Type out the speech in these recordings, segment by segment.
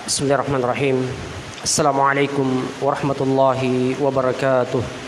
Bismillahirrahmanirrahim. Assalamualaikum warahmatullahi wabarakatuh.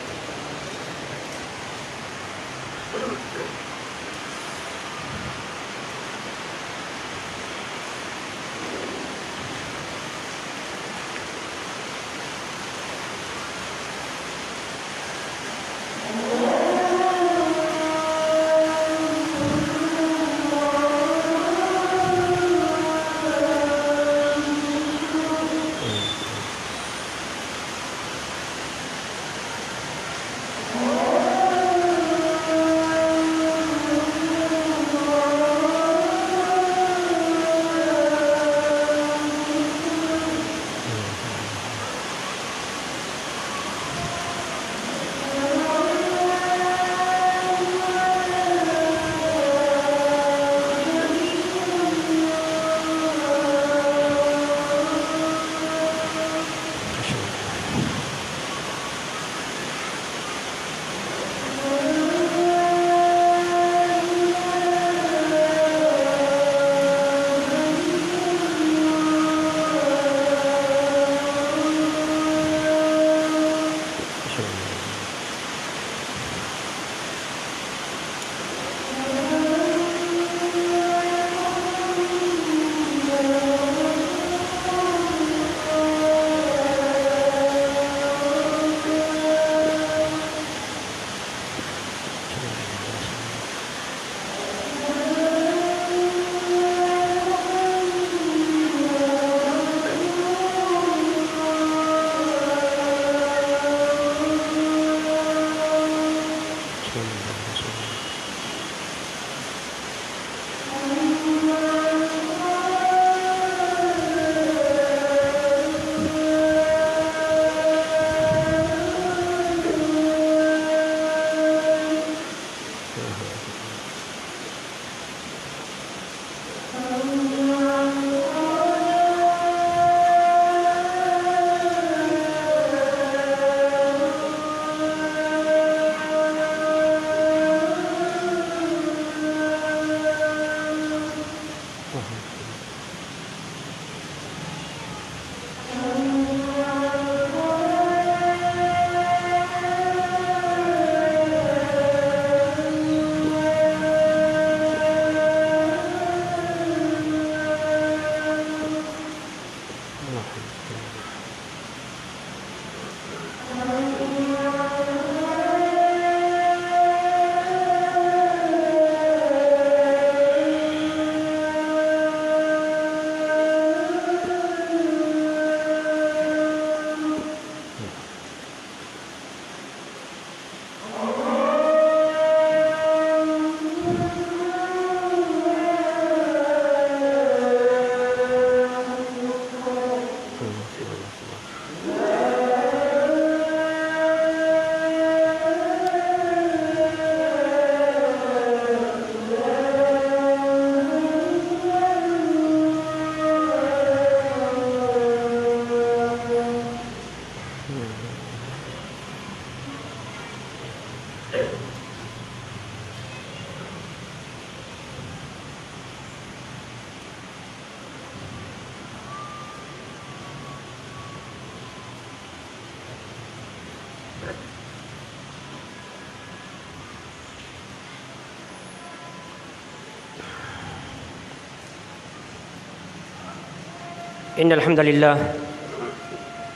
إن الحمد لله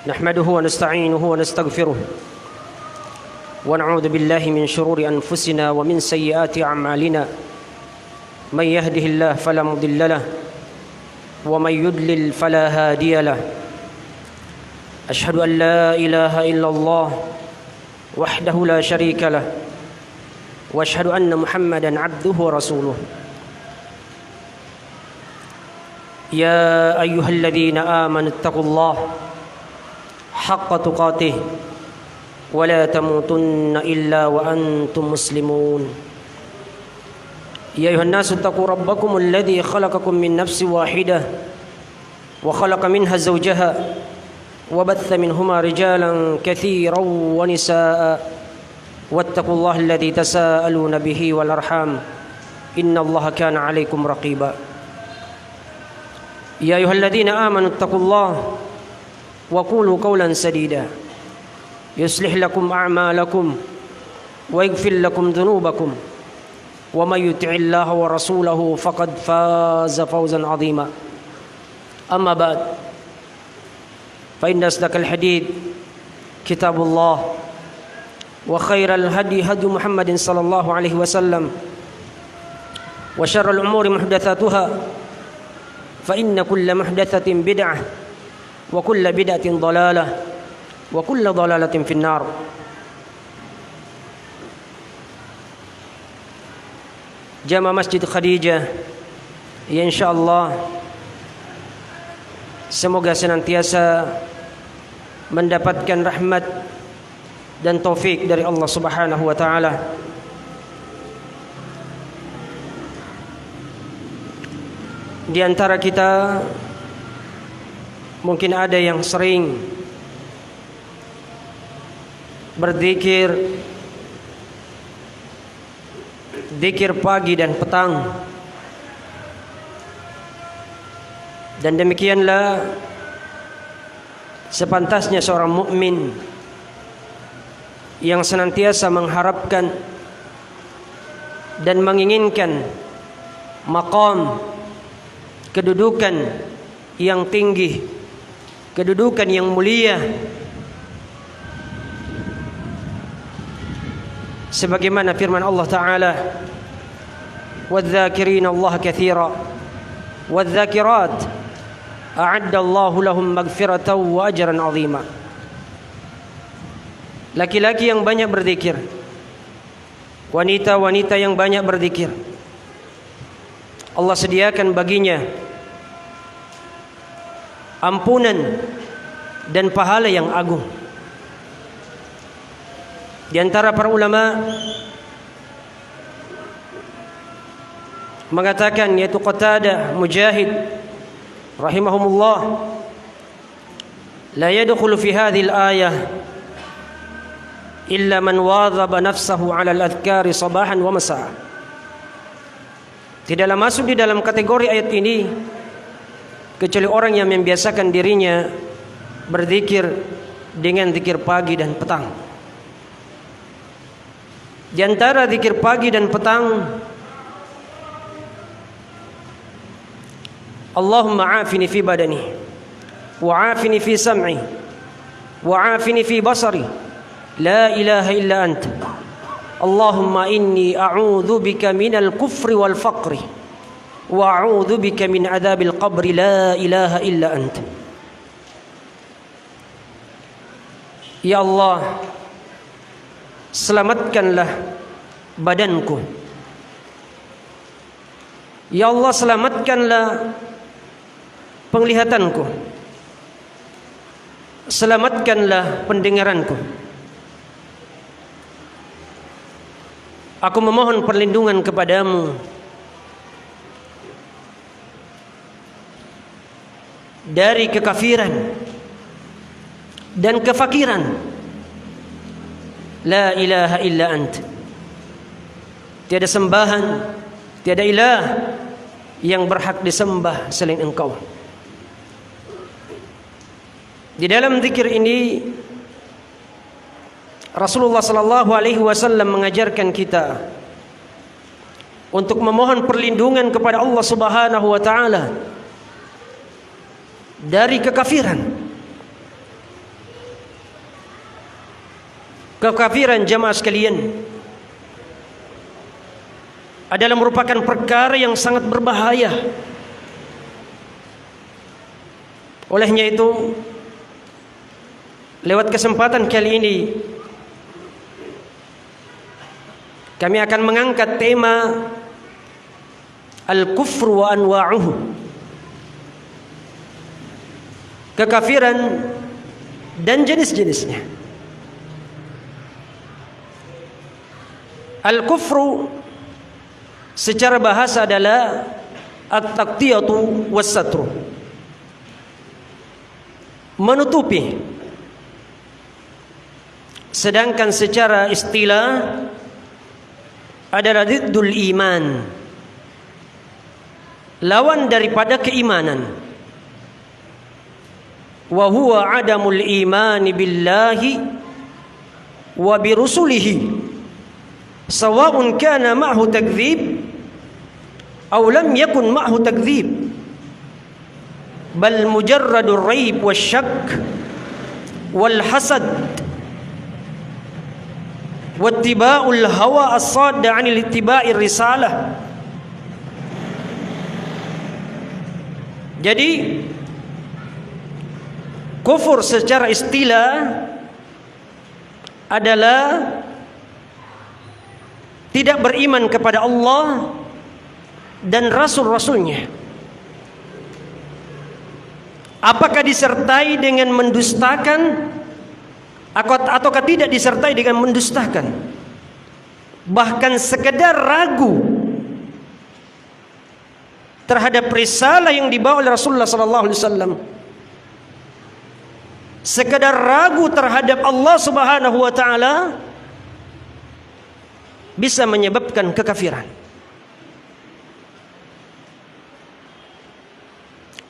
نحمده ونستعينه ونستغفره ونعوذ بالله من شرور أنفسنا ومن سيئات أعمالنا من يهده الله فلا مضل له ومن يضلل فلا هادي له أشهد أن لا إله إلا الله وحده لا شريك له وأشهد أن محمدا عبده ورسوله يا أيها الذين آمنوا اتقوا الله حق تقاته ولا تموتن إلا وأنتم مسلمون يا أيها الناس اتقوا ربكم الذي خلقكم من نفس واحدة وخلق منها زوجها وبث منهما رجالا كثيرا ونساء واتقوا الله الذي تساءلون به والأرحام إن الله كان عليكم رقيبا يا أيها الذين آمنوا اتقوا الله وقولوا قولا سديدا يصلح لكم أعمالكم ويغفر لكم ذنوبكم ومن يطع الله ورسوله فقد فاز فوزا عظيما أما بعد فإن أصدق الحديث كتاب الله وخير الهدي هدي محمد صلى الله عليه وسلم وشر الأمور محدثاتها فإن كل محدثة بدعة وكل بدعة ضلالة وكل ضلالة في النار. Jamaah Masjid Khadijah, ya insyaallah semoga senantiasa mendapatkan rahmat dan taufik dari Allah Subhanahu wa taala. Di antara kita mungkin ada yang sering berzikir zikir pagi dan petang, dan demikianlah sepantasnya seorang mukmin yang senantiasa mengharapkan dan menginginkan maqam, kedudukan yang tinggi, kedudukan yang mulia, sebagaimana firman Allah Ta'ala, وَالذَّاكِرِينَ اللَّهَ كَثِيرًا وَالذَّاكِرَاتِ أَعَدَّ اللَّهُ لَهُمْ مَغْفِرَةً وَأَجْرًا عَظِيمًا. Laki-laki yang banyak berzikir, wanita-wanita yang banyak berzikir, Allah sediakan baginya ampunan dan pahala yang agung. Di antara para ulama mengatakan, yaitu Qatadah, Mujahid rahimahumullah, la yadkhulu fi hadhihi al-ayah illa man wadhaba nafsahu 'ala al-adhkari sabahan wa masaa. Tidaklah masuk di dalam kategori ayat ini kecuali orang yang membiasakan dirinya berzikir dengan zikir pagi dan petang. Di antara zikir pagi dan petang, Allahumma afini fi badani wa afini fi sam'i wa afini fi basari la ilaha illa anta Allahumma inni a'udzu bika minal kufri wal faqri wa a'udzu bika min adzabil qabri la ilaha illa anta. Ya Allah, selamatkanlah badanku. Ya Allah, selamatkanlah penglihatanku. Selamatkanlah pendengaranku. Aku memohon perlindungan kepadamu dari kekafiran dan kefakiran. La ilaha illa ant. Tiada sembahan, tiada ilah yang berhak disembah selain Engkau. Di dalam zikir ini Rasulullah sallallahu alaihi wasallam mengajarkan kita untuk memohon perlindungan kepada Allah Subhanahu wa taala dari kekafiran. Kekafiran, jamaah sekalian, adalah merupakan perkara yang sangat berbahaya. Olehnya itu, lewat kesempatan kali ini kami akan mengangkat tema Al-Kufru wa Anwa'uhu, kekafiran dan jenis-jenisnya. Al-Kufru secara bahasa adalah at-taqtiyatu was-satru, menutupi. Sedangkan secara istilah adalah diddul iman, lawan daripada keimanan. wa huwa adamul iman billahi wa birusulihi sawa'un kana ma'hu takdzib aw lam yakun ma'hu takdzib bal mujarradur raib wasyak wal hasad wattiba'ul hawa as-sadda 'anil ittiba'ir risalah. Jadi kufur secara istilah adalah tidak beriman kepada Allah dan rasul-rasulnya. Apakah disertai dengan mendustakan ataukah tidak disertai dengan mendustakan? Bahkan sekedar ragu terhadap risalah yang dibawa oleh Rasulullah sallallahu alaihi wasallam, sekedar ragu terhadap Allah Subhanahu wa taala, bisa menyebabkan kekafiran.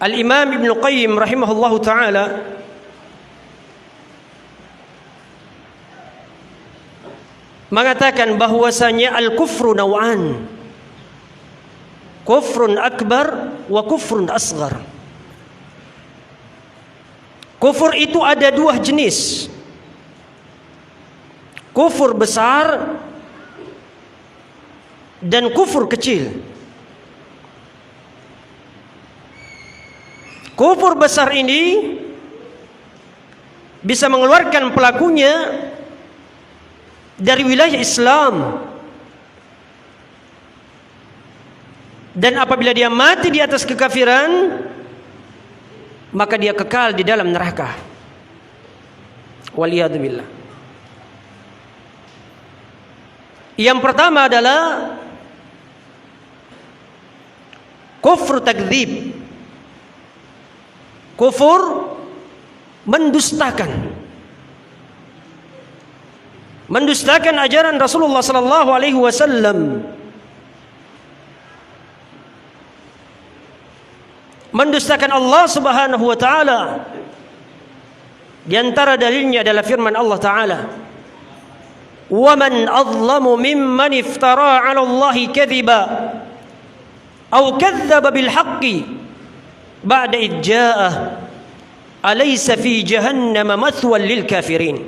Al-Imam Ibnu Qayyim rahimahullahu taala mengatakan bahwasanya al-kufru naw'an, kufrun akbar wa kufrun asghar. Kufur itu ada dua jenis, kufur besar dan kufur kecil. Kufur besar ini bisa mengeluarkan pelakunya dari wilayah Islam, dan apabila dia mati di atas kekafiran, maka dia kekal di dalam neraka. Waliyadzubillah. Yang pertama adalah kufur takdzib, kufur mendustakan, mendustakan ajaran Rasulullah sallallahu alaihi wasallam, mendustakan Allah Subhanahu wa taala. Di antara dalilnya adalah firman Allah taala, "Wa man adlamu mimman iftara 'ala Allahi kadhiba aw kadzdzaba bil haqqi ba'da id ja'ah alaysa fi jahannam mathwan lil kafirin."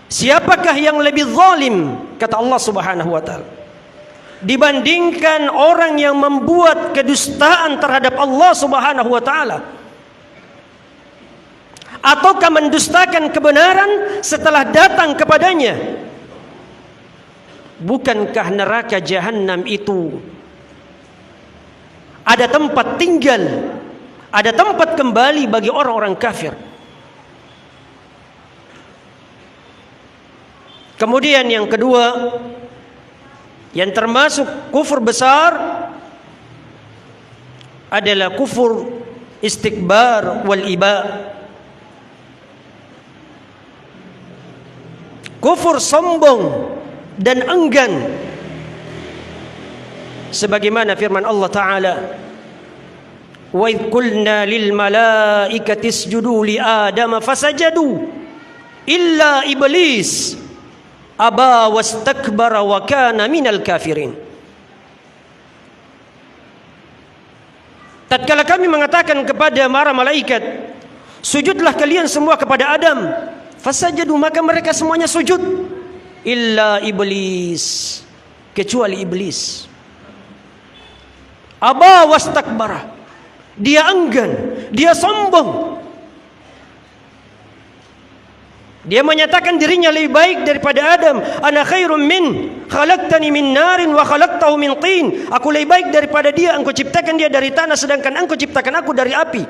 Siapakah yang lebih zalim, kata Allah Subhanahu wa taala, dibandingkan orang yang membuat kedustaan terhadap Allah Subhanahu wa taala, ataukah mendustakan kebenaran setelah datang kepadanya? Bukankah neraka jahanam itu ada tempat tinggal, ada tempat kembali bagi orang-orang kafir? Kemudian yang kedua, yang termasuk kufur besar adalah kufur istikbar wal iba, kufur sombong dan enggan, sebagaimana firman Allah taala, wa idh qulna lil malaikati isjudu li adama fasajadu illa iblis aba wastakbara wa kana minal kafirin. Tatkala kami mengatakan kepada para malaikat, sujudlah kalian semua kepada Adam, fasajadu, maka mereka semuanya sujud, illa iblis, kecuali iblis. Aba wastakbara, dia enggan, dia sombong. Dia menyatakan dirinya lebih baik daripada Adam. Ana khairum min, khalaqtani min narin wa khalaqtahu min tin. Aku lebih baik daripada dia, engkau ciptakan dia dari tanah sedangkan engkau ciptakan aku dari api.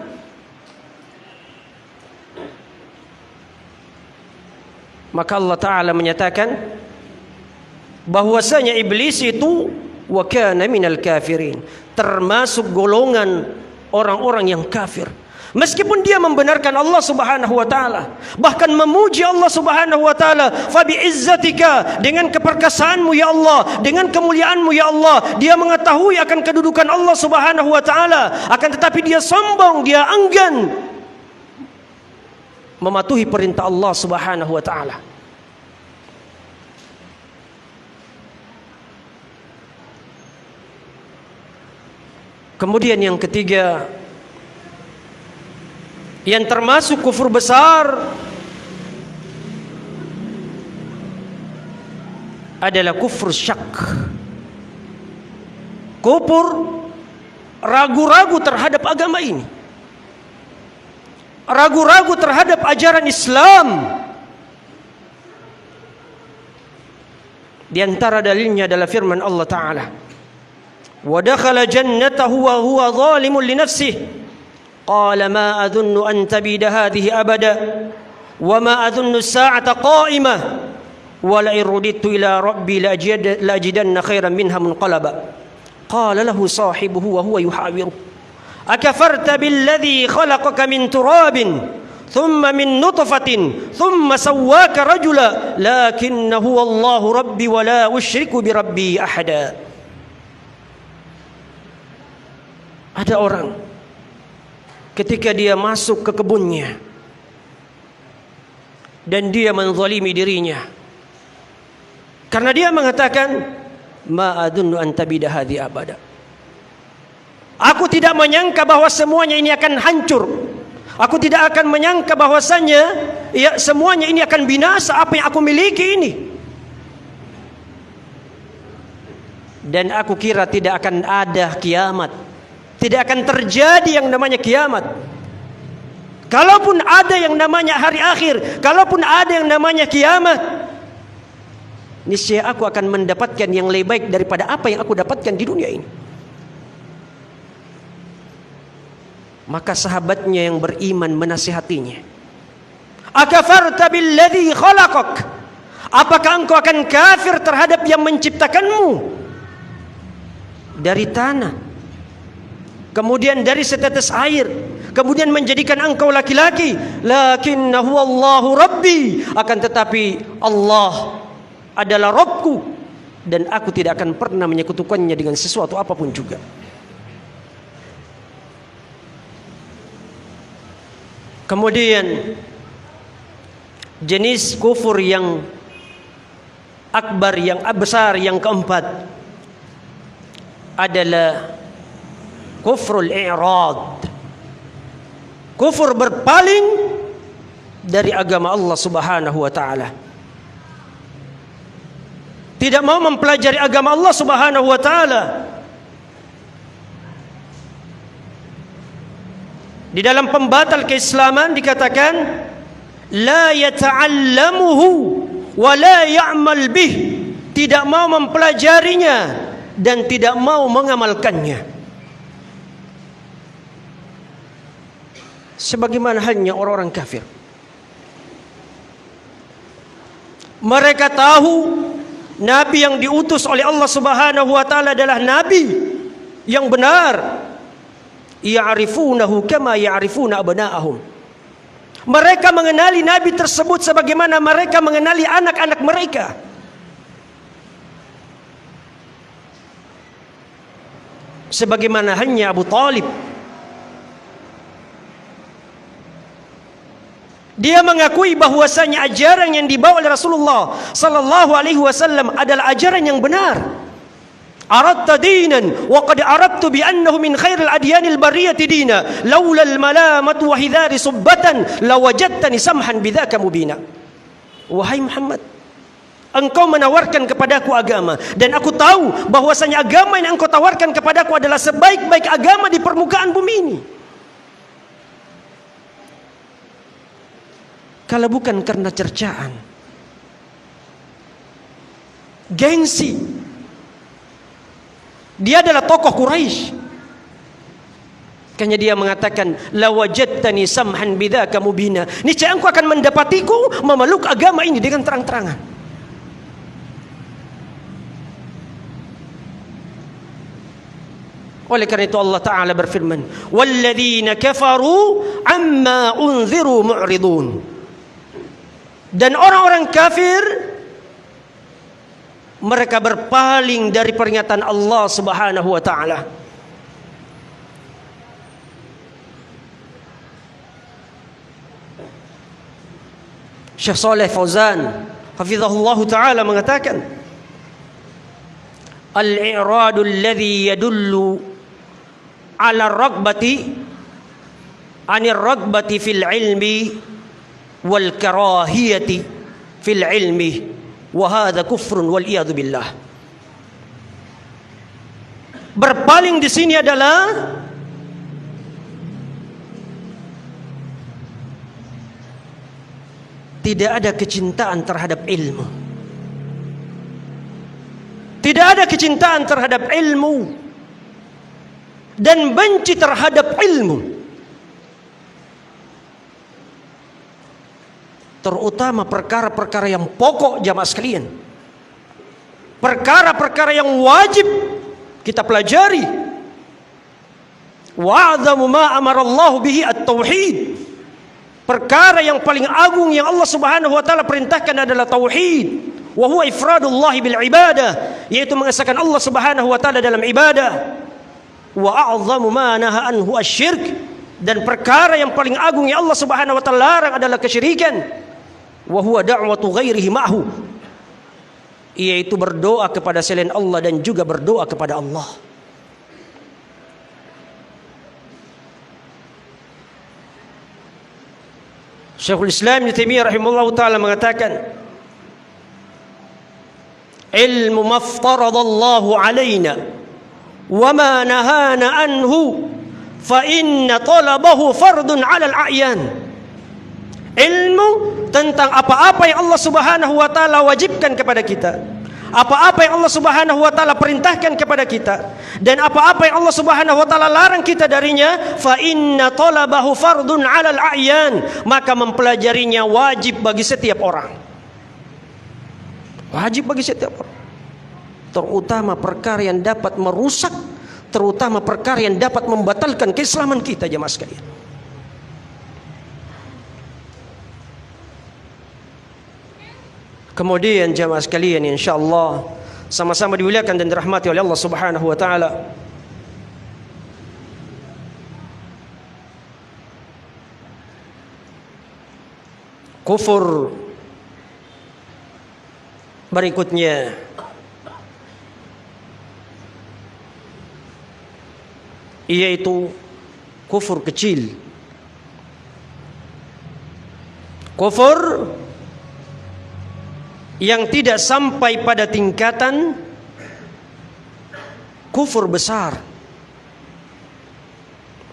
Maka Allah Ta'ala menyatakan bahwasanya iblis itu wa kana minal kafirin, termasuk golongan orang-orang yang kafir. Meskipun dia membenarkan Allah Subhanahu wa taala, bahkan memuji Allah Subhanahu wa taala, fa bi'izzatika, dengan keperkasaanmu ya Allah, dengan kemuliaanmu ya Allah, dia mengetahui akan kedudukan Allah Subhanahu wa taala, akan tetapi dia sombong, dia enggan mematuhi perintah Allah Subhanahu wa taala. Kemudian yang ketiga, yang termasuk kufur besar adalah kufur syak. Kufur ragu-ragu terhadap agama ini, ragu-ragu terhadap ajaran Islam. Di antara dalilnya adalah firman Allah Ta'ala, wa dakhala jannatahu wa huwa zalimun li nafsihi qala ma adhunnu an tabida hadhihi abada wa ma adhunnu as-sa'ata qa'imah wa la irudittu ila rabbi la ajidanna khairan minha munqalaba qala lahu sahibuhu wa huwa yuhawiru akafarta billadhi khalaqaka min turabin thumma min nutfatin thumma sawwaka rajula lakinna huwa Allahu rabbi wa la usyriku bi rabbi ahada. Ada orang ketika dia masuk ke kebunnya dan dia menzalimi dirinya karena dia mengatakan ma adunnu an tabida hadhi abada, aku tidak menyangka bahwa semuanya ini akan hancur, aku tidak akan menyangka bahwasanya ya semuanya ini akan binasa, apa yang aku miliki ini, dan aku kira tidak akan ada kiamat, tidak akan terjadi yang namanya kiamat. Kalaupun ada yang namanya hari akhir, kalaupun ada yang namanya kiamat, niscaya aku akan mendapatkan yang lebih baik daripada apa yang aku dapatkan di dunia ini. Maka sahabatnya yang beriman menasihatinya, akafarta billadhi khalaqak, apakah engkau akan kafir terhadap yang menciptakanmu dari tanah, kemudian dari setetes air, kemudian menjadikan engkau laki-laki, lakinnahu Allahu rabbi, akan tetapi Allah adalah Rabbku dan aku tidak akan pernah menyekutukannya dengan sesuatu apapun juga. Kemudian jenis kufur yang akbar, yang besar, yang keempat adalah kufrul i'rad, kufur berpaling dari agama Allah Subhanahu wa taala. Tidak mau mempelajari agama Allah Subhanahu wa taala. Di dalam pembatal keislaman dikatakan la yata'allamuhu wa la ya'mal bih, tidak mau mempelajarinya dan tidak mau mengamalkannya. Sebagaimana halnya orang-orang kafir, mereka tahu nabi yang diutus oleh Allah Subhanahu wa taala adalah nabi yang benar. Ya'rifunahu kama ya'rifuna abna'ahum. Mereka mengenali nabi tersebut sebagaimana mereka mengenali anak-anak mereka. Sebagaimana halnya Abu Talib, dia mengakui bahwasanya ajaran yang dibawa oleh Rasulullah sallallahu alaihi wasallam adalah ajaran yang benar. Aradta dinan wa qad aradtu bi annahu min khairil adyanil bariyati dina laula al malamatu wa hidari subbatan lawajadtani samhan bidzaka mubina. Wahai Muhammad, engkau menawarkan kepadaku agama dan aku tahu bahwasanya agama yang engkau tawarkan kepadaku adalah sebaik-baik agama di permukaan bumi ini. Kalau bukan karena cercaan, gengsi, dia adalah tokoh Quraisy, makanya dia mengatakan lawajadtani samhan bidzaka mubina, niscaya engkau akan mendapatiku memeluk agama ini dengan terang-terangan. Oleh karena itu Allah Ta'ala berfirman, "Walladzina kafaru amma unziru mu'ridun." Dan orang-orang kafir, mereka berpaling dari peringatan Allah Subhanahu wa Ta'ala. Syekh Shalih Fauzan hafizahullah Ta'ala mengatakan, al-i'radu alladhi yadullu ala ragbati anir ragbati fil ilmi wal karahiyati fil ilmi wa hadha kufrun wal iyadu billah. Berpaling di sini adalah tidak ada kecintaan terhadap ilmu. Tidak ada kecintaan terhadap ilmu dan benci terhadap ilmu. Terutama perkara-perkara yang pokok jamaah sekalian. Perkara-perkara yang wajib kita pelajari. Wa'adhamu ma amarallahu bihi at-tauhid. Perkara yang paling agung yang Allah Subhanahu wa Ta'ala perintahkan adalah tauhid. Wa huwa ifradullah bil ibadah, yaitu mengesahkan Allah Subhanahu wa Ta'ala dalam ibadah. Wa a'zamu ma naha anhu asyirk, dan perkara yang paling agung yang Allah Subhanahu wa Ta'ala larang adalah kesyirikan. Wa huwa da'watu ghairihi ma'hu, yaitu berdoa kepada selain Allah dan juga berdoa kepada Allah. Syekhul Islam Ibnu Taimiyah rahimahullah ta'ala mengatakan, ilmu maftaradallahu alaina wa ma nahana anhu fa inna talabahu fardun ala al-a'yan. Ilmu tentang apa-apa yang Allah Subhanahu wa Ta'ala wajibkan kepada kita, apa-apa yang Allah Subhanahu wa Ta'ala perintahkan kepada kita, dan apa-apa yang Allah Subhanahu wa Ta'ala larang kita darinya, fa inna talabahu fardun 'alal a'yan, maka mempelajarinya wajib bagi setiap orang. Wajib bagi setiap orang. Terutama perkara yang dapat merusak, terutama perkara yang dapat membatalkan keislaman kita jemaah sekalian. Kemudian jamaah sekalian, insyaallah sama-sama dimuliakan dan dirahmati oleh Allah Subhanahu wa Ta'ala, kufur berikutnya yaitu kufur kecil. Kufur yang tidak sampai pada tingkatan kufur besar,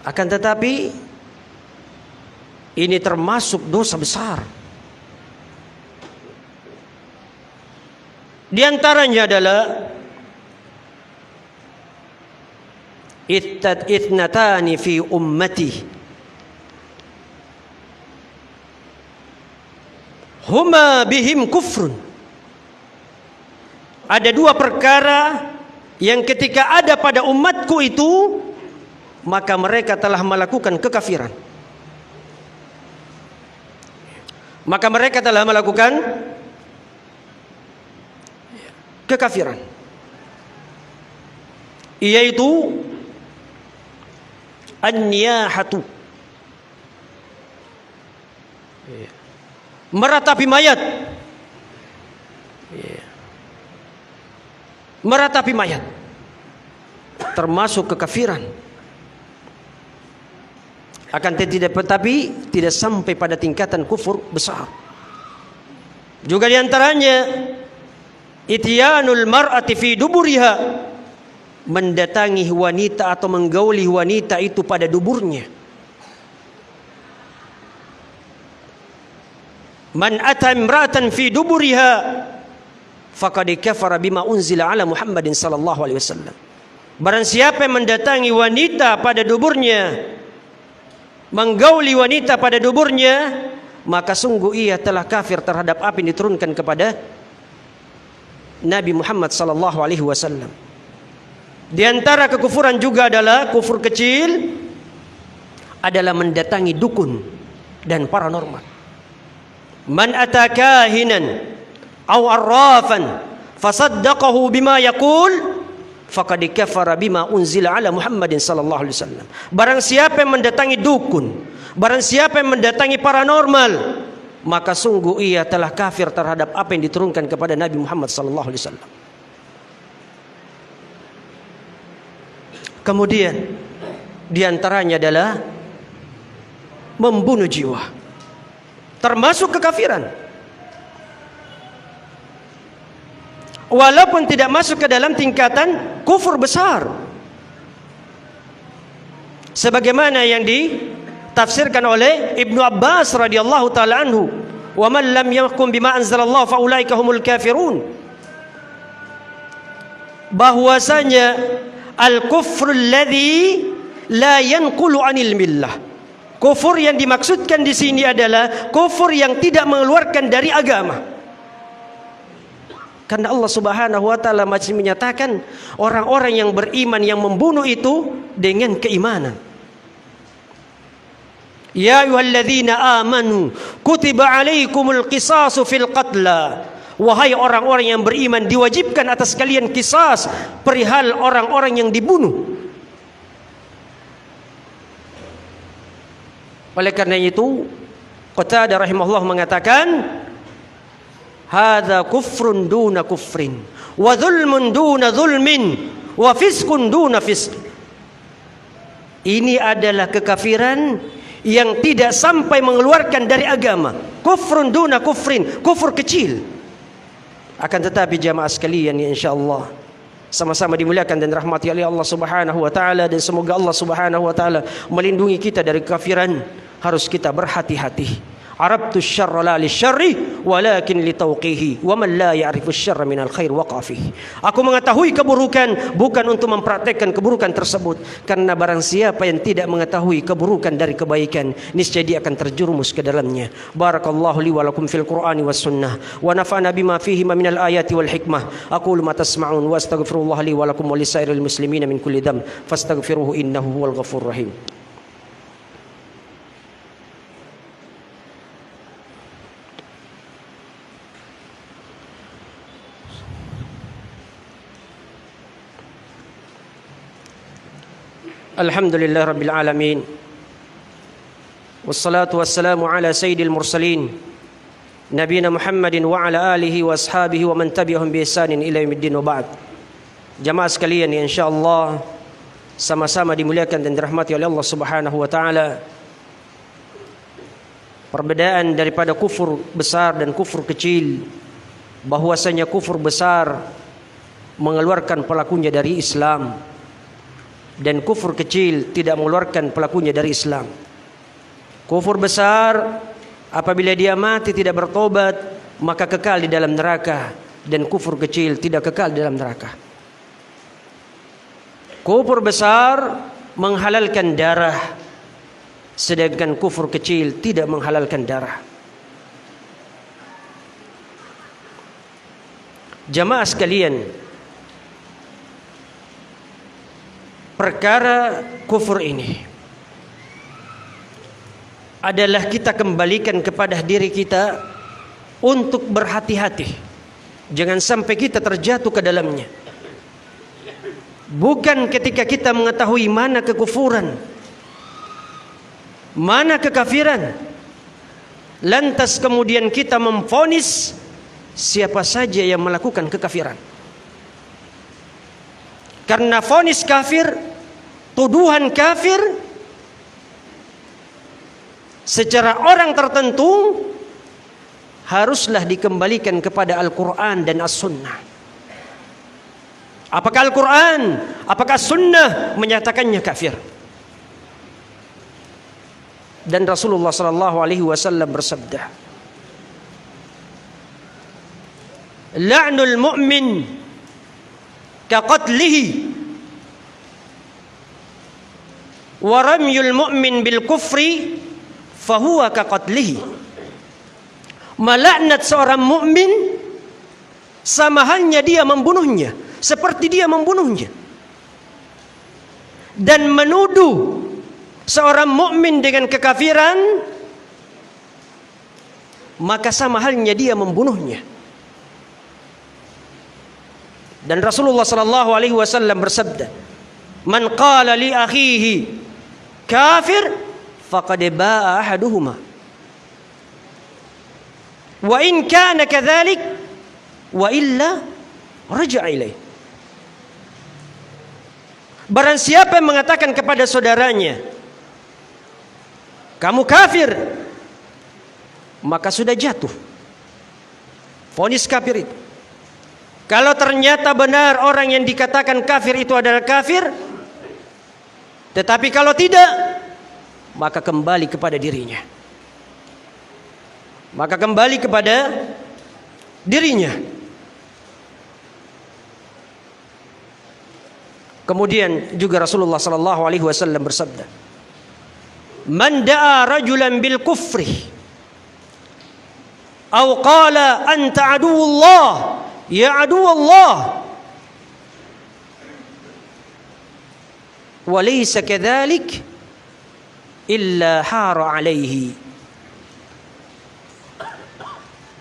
akan tetapi ini termasuk dosa besar. Di antaranya adalah itnatani fi ummati huma bihim kufrun. Ada dua perkara yang ketika ada pada umatku itu, maka mereka telah melakukan kekafiran. Maka mereka telah melakukan kekafiran, yaitu an-niyahatu, meratapi mayat. Meratapi mayat termasuk kekafiran. Akan tetapi tidak sampai pada tingkatan kufur besar. Juga diantaranya ityanul mar'ati fi duburiha, mendatangi wanita atau menggauli wanita itu pada duburnya. Man ata imra'atan fi duburiha faqad kafara bima unzila ala Muhammadin sallallahu alaihi wasallam. Barang siapa yang mendatangi wanita pada duburnya, menggauli wanita pada duburnya, maka sungguh ia telah kafir terhadap apa yang diturunkan kepada Nabi Muhammad sallallahu alaihi wasallam. Di antara kekufuran juga adalah kufur kecil adalah mendatangi dukun dan paranormal. Man ataka hinan aw arrafan fasaddaqahu bima yaqul faqad kafara bima unzila ala Muhammadin sallallahu alaihi wasallam. Barang siapa yang mendatangi dukun, barang siapa yang mendatangi paranormal, maka sungguh ia telah kafir terhadap apa yang diturunkan kepada Nabi Muhammad sallallahu alaihi wasallam. Kemudian di antaranya adalah membunuh jiwa, termasuk kekafiran. Walaupun tidak masuk ke dalam tingkatan kufur besar, sebagaimana yang ditafsirkan oleh Ibnu Abbas radhiyallahu taala anhu, "Wa man lam yahkum bima anzalallahu fa ulaika humul kafirun." Bahwasanya al-kufrul ladzi la yanqulu 'anil millah. Kufur yang dimaksudkan di sini adalah kufur yang tidak mengeluarkan dari agama. Karena Allah Subhanahu wa taala masih menyatakan orang-orang yang beriman yang membunuh itu dengan keimanan. Ya ayyuhalladzina amanu kutiba 'alaikumul qisasu fil qatla. Wahai orang-orang yang beriman, diwajibkan atas kalian kisas perihal orang-orang yang dibunuh. Oleh karena itu, Qatadah rahimahullah mengatakan, hadza kufrun duna kufrin, wa zulmun duna zulmin, wa fiskun duna fisk. Ini adalah kekafiran yang tidak sampai mengeluarkan dari agama. Kufrun duna kufrin, kufur kecil. Akan tetapi jamaah sekalian, ya insyaallah sama-sama dimuliakan dan rahmati oleh Allah Subhanahu wa taala, dan semoga Allah Subhanahu wa taala melindungi kita dari kekafiran. Harus kita berhati-hati. Arabtu syarra la lisyarri walakin litauqihi wa man la ya'rifu syarra minal khair waqa fihi. Aku mengetahui keburukan bukan untuk mempraktekkan keburukan tersebut, karena barang siapa yang tidak mengetahui keburukan dari kebaikan, niscaya dia akan terjerumus ke dalamnya. Barakallahu li wa lakum fil Qur'ani was sunnah wa nafa'ana bima fihi minal ayati wal hikmah. Aqulu ma tasma'un wa astaghfirullah li wa lakum wa lisairil muslimina min kulli dhanb fastaghfiruhu innahu huwal ghafurur rahim. Alhamdulillah Rabbil Alamin, wassalatu wassalamu ala sayyidil mursalin Nabiyina Muhammadin wa ala alihi wa ashabihi wa man tabi'ahum bi ihsanin ila yaumiddin wa ba'd. Jamaah sekalian yang insyaallah sama-sama dimuliakan dan dirahmati oleh Allah Subhanahu wa taala. Perbedaan daripada kufur besar dan kufur kecil, bahwasanya kufur besar mengeluarkan pelakunya dari Islam, dan kufur kecil tidak mengeluarkan pelakunya dari Islam. Kufur besar apabila dia mati tidak bertobat, maka kekal di dalam neraka, dan kufur kecil tidak kekal di dalam neraka. Kufur besar menghalalkan darah, sedangkan kufur kecil tidak menghalalkan darah. Jamaah sekalian, perkara kufur ini adalah kita kembalikan kepada diri kita untuk berhati-hati, jangan sampai kita terjatuh ke dalamnya. Bukan ketika kita mengetahui mana kekufuran, mana kekafiran, lantas kemudian kita memvonis siapa saja yang melakukan kekafiran. Karena vonis kafir, tuduhan kafir secara orang tertentu haruslah dikembalikan kepada Al-Quran dan As-Sunnah. Apakah Al-Quran, apakah Sunnah menyatakannya kafir? Dan Rasulullah SAW bersabda, la'nul mu'min kaqatlihi wa ramyul mu'min bil kufri fahuwa kaqatlihi. Melaknat seorang mukmin sama halnya dia membunuhnya, seperti dia membunuhnya. dan menuduh seorang mukmin dengan kekafiran, maka sama halnya dia membunuhnya. Dan Rasulullah sallallahu alaihi wasallam bersabda, "Man qala li akhihi kafir faqad ba'a ahaduhuma. Wa in kana kadzalik wa illa raja'a ilaih." Barang siapa yang mengatakan kepada saudaranya, "Kamu kafir," maka sudah jatuh vonis kafir itu. Kalau ternyata benar orang yang dikatakan kafir itu adalah kafir, tetapi kalau tidak, maka kembali kepada dirinya. Maka kembali kepada dirinya. Kemudian juga Rasulullah sallallahu alaihi wasallam bersabda, "Man da'a rajulan bil kufri aw qala anta aduwwullah ya aduwwallah wa laysa kadzalik illa hara alaihi."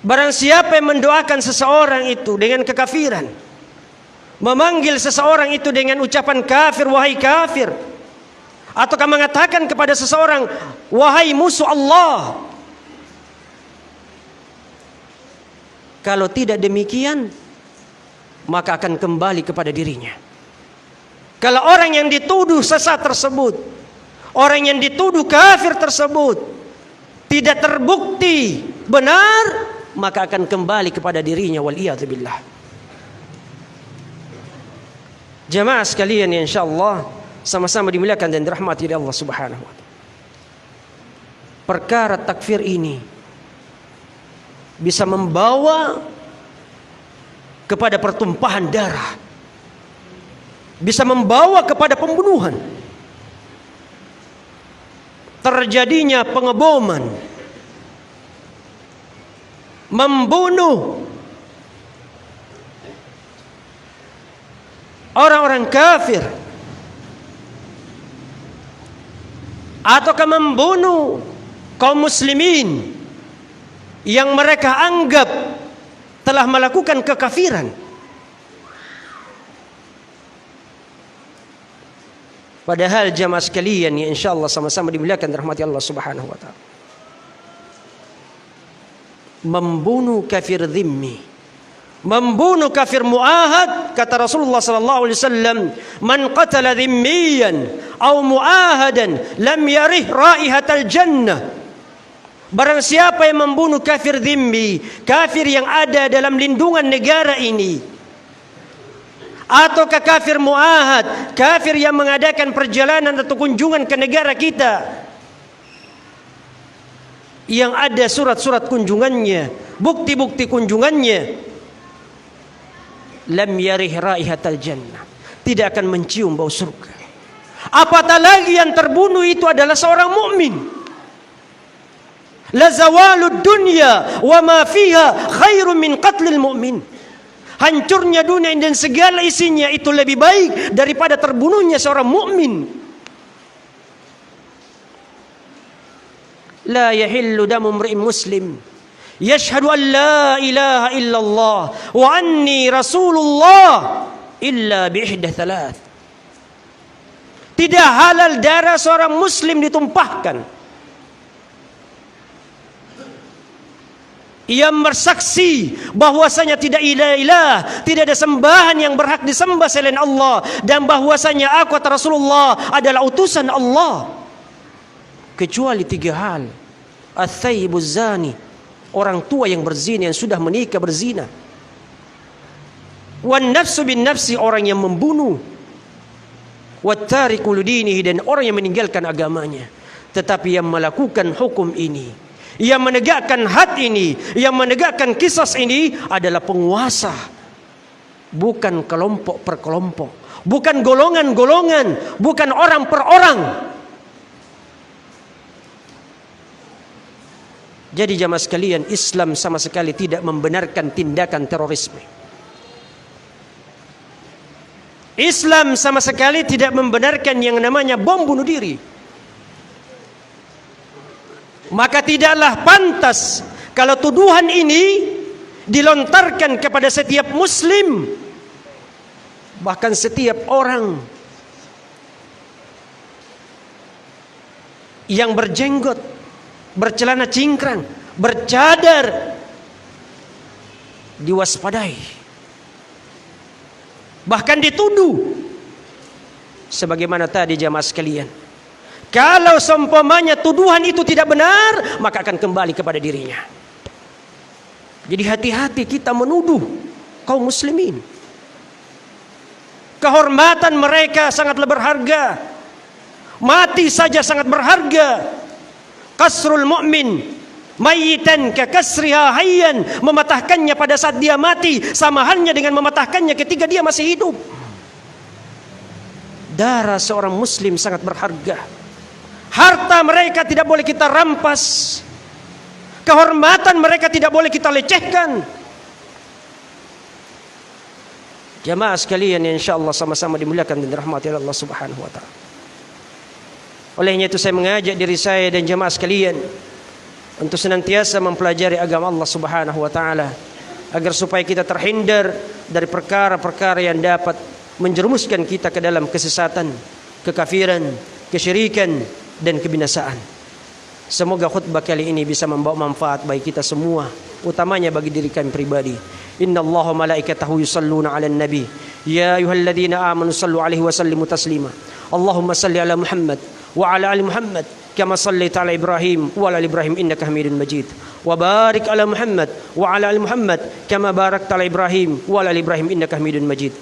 Barang siapa yang mendoakan seseorang itu dengan kekafiran, memanggil seseorang itu dengan ucapan kafir, wahai kafir, ataukah mengatakan kepada seseorang, wahai musuh Allah, kalau tidak demikian, maka akan kembali kepada dirinya. Kalau orang yang dituduh sesat tersebut, orang yang dituduh kafir tersebut tidak terbukti benar, maka akan kembali kepada dirinya, waliyadzubillah. Jamaah sekalian yang insyaallah sama-sama dimuliakan dan dirahmati oleh Allah Subhanahu wa taala. Perkara takfir ini bisa membawa kepada pertumpahan darah, bisa membawa kepada pembunuhan, terjadinya pengeboman, membunuh orang-orang kafir, ataukah membunuh kaum muslimin yang mereka anggap telah melakukan kekafiran. Padahal jamaah sekalian ya insyaallah sama-sama dimuliakan dan dirahmati Allah Subhanahu wa taala, membunuh kafir dhimmi, membunuh kafir muahad, kata Rasulullah sallallahu alaihi wasallam, man qatala dhimmiyan aw muahadan lam yarih raihatal jannah. Barang siapa yang membunuh kafir dhimmi, kafir yang ada dalam lindungan negara ini, atau kafir muahad, kafir yang mengadakan perjalanan atau kunjungan ke negara kita, yang ada surat-surat kunjungannya, bukti-bukti kunjungannya, lam yarih raihatal jannah, tidak akan mencium bau surga. Apatah lagi yang terbunuh itu adalah seorang mukmin. La zawalud dunya wa ma fiha khairun min qatlil mu'min. Hancurnya dunia dan segala isinya itu lebih baik daripada terbunuhnya seorang mukmin. La yahillu damu imri'in muslim yashhadu an la ilaha illallah wa anni rasulullah illa bi ihda thalath. Tidak halal darah seorang muslim ditumpahkan. Ia bersaksi bahwasanya tidak ilah, tidak ada sembahan yang berhak disembah selain Allah, dan bahwasanya aku atau Rasulullah adalah utusan Allah. Kecuali tiga hal: ats-tsayyibuz zani, orang tua yang berzina, yang sudah menikah berzina; wan nafsu bin nafsi, orang yang membunuh; wat tariku lidinihi, dan orang yang meninggalkan agamanya. Tetapi yang melakukan hukum ini, yang menegakkan had ini, yang menegakkan qisas ini adalah penguasa, bukan kelompok per kelompok, bukan golongan-golongan, bukan orang per orang. Jadi jamaah sekalian, Islam sama sekali tidak membenarkan tindakan terorisme. Islam sama sekali tidak membenarkan yang namanya bom bunuh diri. Maka tidaklah pantas kalau tuduhan ini dilontarkan kepada setiap muslim, bahkan setiap orang yang berjenggot, bercelana cingkrang, bercadar, diwaspadai, bahkan dituduh. Sebagaimana tadi jamaah sekalian, kalau seumpamanya tuduhan itu tidak benar, maka akan kembali kepada dirinya. Jadi hati-hati kita menuduh kaum muslimin. Kehormatan mereka sangatlah berharga. Mati saja sangat berharga. Kasrul mu'min mayitan ka kasriha hayyan. Mematahkannya pada saat dia mati sama halnya dengan mematahkannya ketika dia masih hidup. Darah seorang muslim sangat berharga. Harta mereka tidak boleh kita rampas. Kehormatan mereka tidak boleh kita lecehkan. Jamaah sekalian yang insyaallah sama-sama dimuliakan dan dirahmati Allah Subhanahu wa taala. Olehnya itu saya mengajak diri saya dan jamaah sekalian untuk senantiasa mempelajari agama Allah Subhanahu wa taala agar supaya kita terhindar dari perkara-perkara yang dapat menjerumuskan kita ke dalam kesesatan, kekafiran, kesyirikan dan kebinasaan. Semoga khutbah kali ini bisa membawa manfaat bagi kita semua, utamanya bagi diri kami pribadi. Innallaha malaikatahu yusalluna 'alan nabi ya ayyuhalladzina amanu sallu 'alaihi wa sallimu taslima. Allahumma salli 'ala Muhammad wa 'ala ali Muhammad kama shallaita 'ala Ibrahim wa 'ala ali Ibrahim innaka Hamidum Majid. Wa barik 'ala Muhammad wa 'ala ali Muhammad kama barakta 'ala Ibrahim wa 'ala ali Ibrahim innaka Hamidum Majid.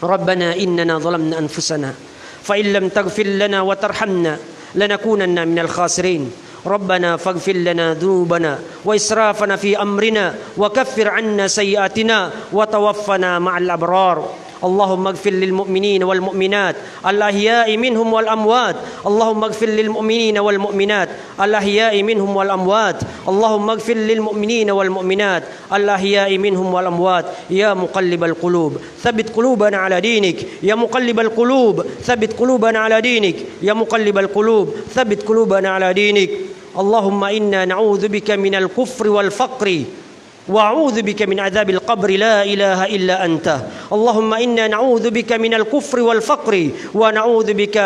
Rabbana innana zalamna anfusana fa in lam taghfir lana wa tarhamna lanakunanna minal khasirin. Rabbana faghfir lana dhunubana wa israfana fi amrina wa kaffir 'anna sayyi'atina wa tawaffana ma'al abrar. Allahumma ighfir lil mu'minina wal mu'minat al ahya'i minhum wal amwat. Allahumma ighfir lil mu'minina wal mu'minat al ahya'i minhum wal amwat. Allahumma ighfir lil mu'minina wal mu'minat al ahya'i minhum wal amwat. Ya muqallibal qulub tsabbit qulubana ala dinik. Ya muqallibal qulub tsabbit qulubana ala dinik. Ya muqallibal qulub tsabbit qulubana ala dinik. Allahumma inna na'udzubika minal kufri wal faqri وأعوذ بك من عذاب القبر لا إله إلا أنت. اللهم إنا نعوذ بك من الكفر والفقر ونعوذ بك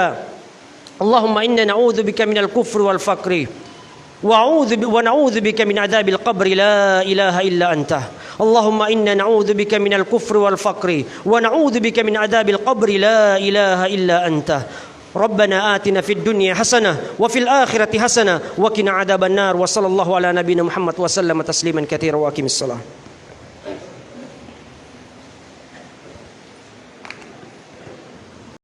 اللهم إنا نعوذ بك من الكفر والفقر ونعوذ بك من عذاب القبر لا إله إلا أنت. اللهم إنا نعوذ بك من الكفر والفقر ونعوذ بك من عذاب القبر لا إله إلا أنت. ربنا آتنا في الدنيا حسنة وفي الآخرة حسنة وقنا عذاب النار. وصلى الله على نبينا محمد وسلم تسليما كثيرا وأقم الصلاة.